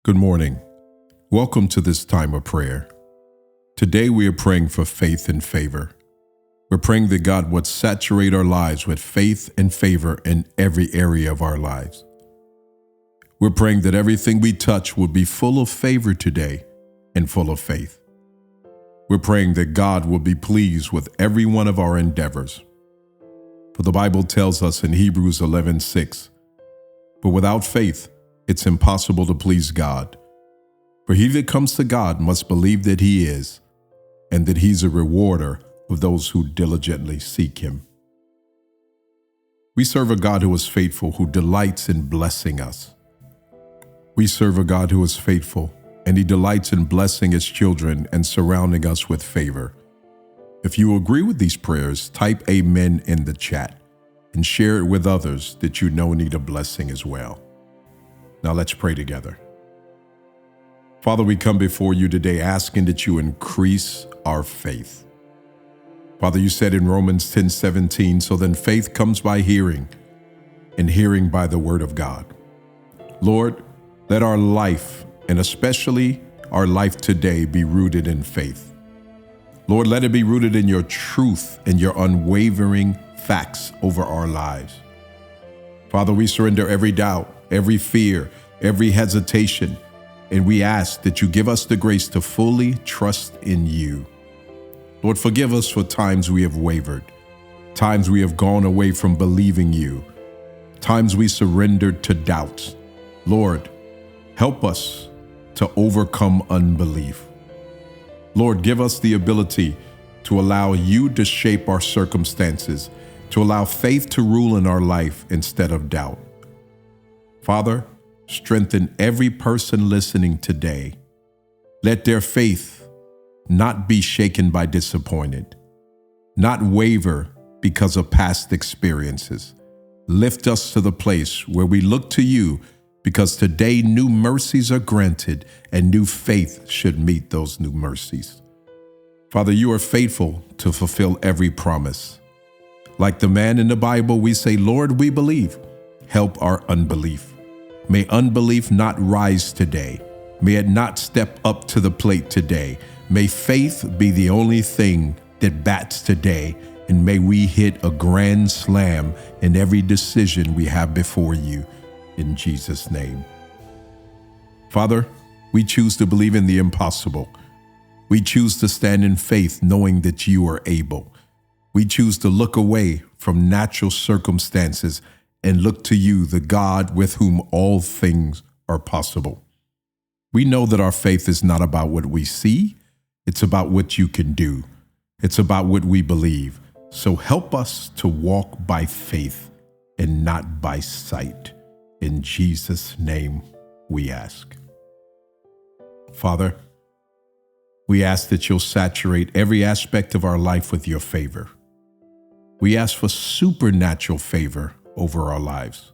Good morning. Welcome to this time of prayer. Today we are praying for faith and favor. We're praying that God would saturate our lives with faith and favor in every area of our lives. We're praying that everything we touch will be full of favor today and full of faith. We're praying that God will be pleased with every one of our endeavors. For the Bible tells us in Hebrews 11:6, "But without faith, it's impossible to please God. For he that comes to God must believe that he is, and that he's a rewarder of those who diligently seek him." We serve a God who is faithful, who delights in blessing us. We serve a God who is faithful, and he delights in blessing his children and surrounding us with favor. If you agree with these prayers, type amen in the chat and share it with others that you know need a blessing as well. Now let's pray together. Father, we come before you today asking that you increase our faith. Father, you said in Romans 10:17, "So then faith comes by hearing, and hearing by the word of God." Lord, let our life, and especially our life today, be rooted in faith. Lord, let it be rooted in your truth and your unwavering facts over our lives. Father, we surrender every doubt, every fear, every hesitation, and we ask that you give us the grace to fully trust in you. Lord, forgive us for times we have wavered, times we have gone away from believing you, times we surrendered to doubts. Lord, help us to overcome unbelief. Lord, give us the ability to allow you to shape our circumstances, to allow faith to rule in our life instead of doubt. Father, strengthen every person listening today. Let their faith not be shaken by disappointment, not waver because of past experiences. Lift us to the place where we look to you, because today new mercies are granted and new faith should meet those new mercies. Father, you are faithful to fulfill every promise. Like the man in the Bible, we say, "Lord, we believe. Help our unbelief." May unbelief not rise today. May it not step up to the plate today. May faith be the only thing that bats today, and may we hit a grand slam in every decision we have before you, in Jesus' name. Father, we choose to believe in the impossible. We choose to stand in faith knowing that you are able. We choose to look away from natural circumstances and look to you, the God with whom all things are possible. We know that our faith is not about what we see, it's about what you can do. It's about what we believe. So help us to walk by faith and not by sight. In Jesus' name we ask. Father, we ask that you'll saturate every aspect of our life with your favor. We ask for supernatural favor over our lives.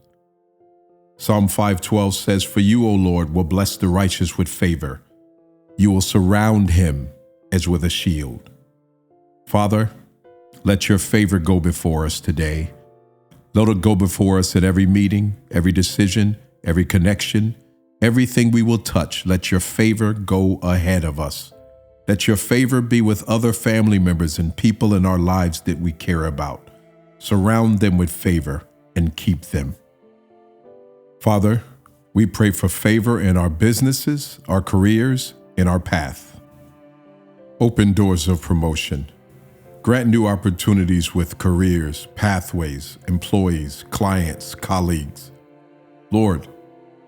Psalm 5:12 says, "For you, O Lord, will bless the righteous with favor. You will surround him as with a shield." Father, let your favor go before us today. Let it go before us at every meeting, every decision, every connection, everything we will touch. Let your favor go ahead of us. Let your favor be with other family members and people in our lives that we care about. Surround them with favor and keep them. Father, we pray for favor in our businesses, our careers, and our path. Open doors of promotion. Grant new opportunities with careers, pathways, employees, clients, colleagues. Lord,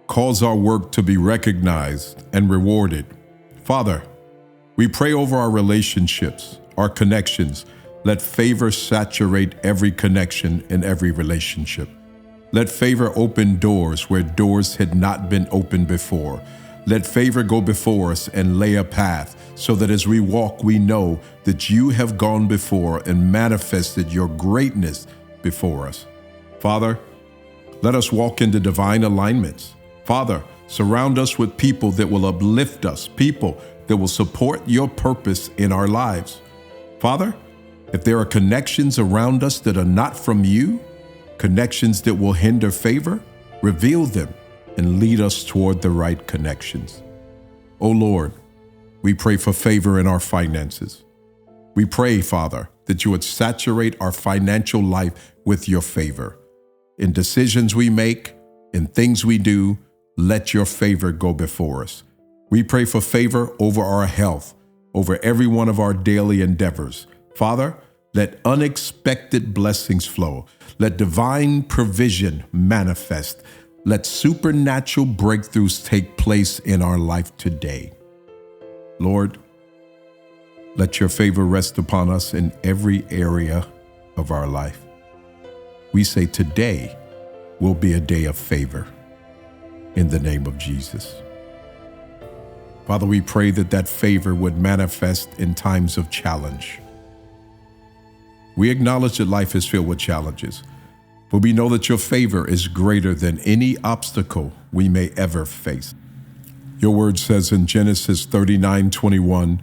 cause our work to be recognized and rewarded. Father, we pray over our relationships, our connections. Let favor saturate every connection and every relationship. Let favor open doors where doors had not been opened before. Let favor go before us and lay a path so that as we walk, we know that you have gone before and manifested your greatness before us. Father, let us walk into divine alignments. Father, surround us with people that will uplift us, people that will support your purpose in our lives. Father, if there are connections around us that are not from you, connections that will hinder favor, reveal them and lead us toward the right connections. Oh Lord, we pray for favor in our finances. We pray, Father, that you would saturate our financial life with your favor. In decisions we make, in things we do, let your favor go before us. We pray for favor over our health, over every one of our daily endeavors. Father, let unexpected blessings flow. Let divine provision manifest. Let supernatural breakthroughs take place in our life today. Lord, let your favor rest upon us in every area of our life. We say today will be a day of favor in the name of Jesus. Father, we pray that that favor would manifest in times of challenge. We acknowledge that life is filled with challenges, but we know that your favor is greater than any obstacle we may ever face. Your word says in Genesis 39:21,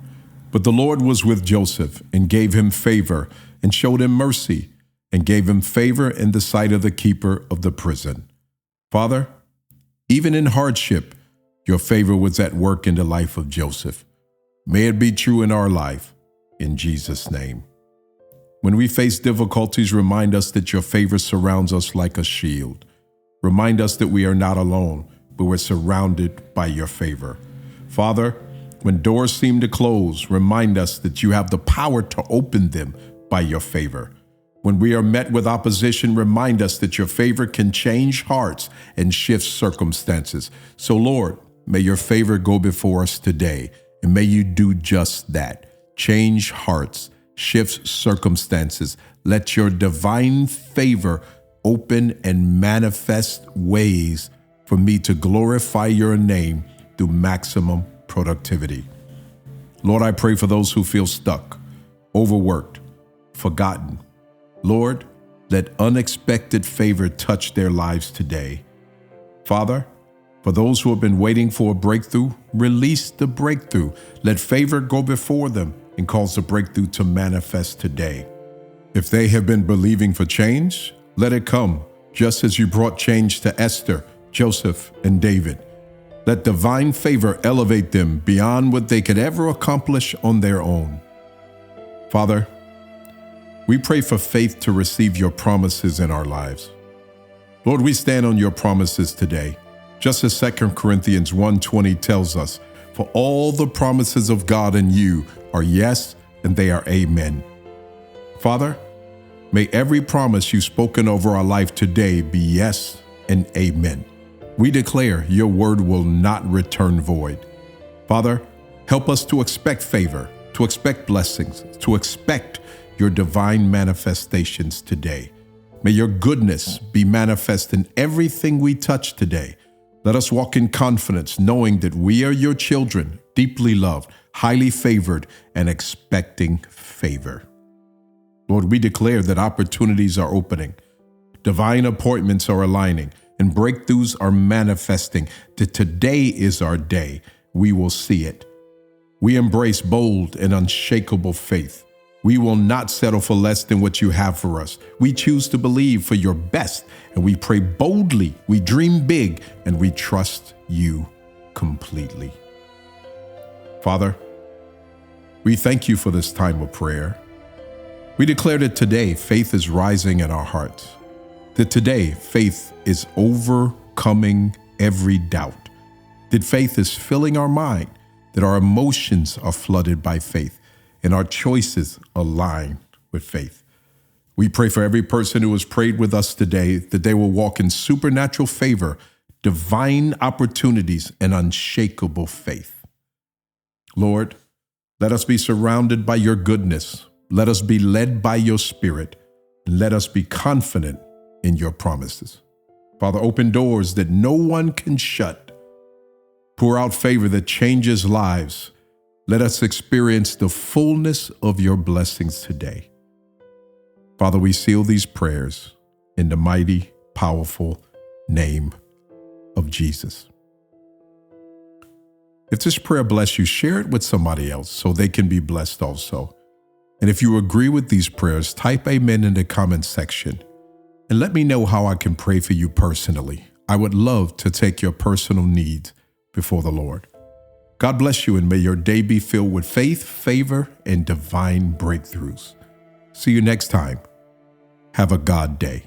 "But the Lord was with Joseph and gave him favor and showed him mercy and gave him favor in the sight of the keeper of the prison." Father, even in hardship, your favor was at work in the life of Joseph. May it be true in our life, in Jesus' name. When we face difficulties, remind us that your favor surrounds us like a shield. Remind us that we are not alone, but we're surrounded by your favor. Father, when doors seem to close, remind us that you have the power to open them by your favor. When we are met with opposition, remind us that your favor can change hearts and shift circumstances. So Lord, may your favor go before us today, and may you do just that. Change hearts, shift circumstances. Let your divine favor open and manifest ways for me to glorify your name through maximum productivity. Lord, I pray for those who feel stuck, overworked, forgotten. Lord, let unexpected favor touch their lives today. Father, for those who have been waiting for a breakthrough, release the breakthrough. Let favor go before them and cause the breakthrough to manifest today. If they have been believing for change, let it come, just as you brought change to Esther, Joseph, and David. Let divine favor elevate them beyond what they could ever accomplish on their own. Father, we pray for faith to receive your promises in our lives. Lord, we stand on your promises today. Just as 2 Corinthians 1:20 tells us, for all the promises of God in you are yes, and they are amen. Father, may every promise you've spoken over our life today be yes and amen. We declare your word will not return void. Father, help us to expect favor, to expect blessings, to expect your divine manifestations today. May your goodness be manifest in everything we touch today. Let us walk in confidence, knowing that we are your children, deeply loved, highly favored, and expecting favor. Lord, we declare that opportunities are opening, divine appointments are aligning, and breakthroughs are manifesting. That today is our day. We will see it. We embrace bold and unshakable faith. We will not settle for less than what you have for us. We choose to believe for your best, and we pray boldly, we dream big, and we trust you completely. Father, we thank you for this time of prayer. We declare that today faith is rising in our hearts, that today faith is overcoming every doubt, that faith is filling our mind, that our emotions are flooded by faith, and our choices align with faith. We pray for every person who has prayed with us today that they will walk in supernatural favor, divine opportunities, and unshakable faith. Lord, let us be surrounded by your goodness. Let us be led by your spirit. Let us be confident in your promises. Father, open doors that no one can shut. Pour out favor that changes lives. Let us experience the fullness of your blessings today. Father, we seal these prayers in the mighty, powerful name of Jesus. If this prayer bless you, share it with somebody else so they can be blessed also. And if you agree with these prayers, type amen in the comment section and let me know how I can pray for you personally. I would love to take your personal needs before the Lord. God bless you, and may your day be filled with faith, favor, and divine breakthroughs. See you next time. Have a God day.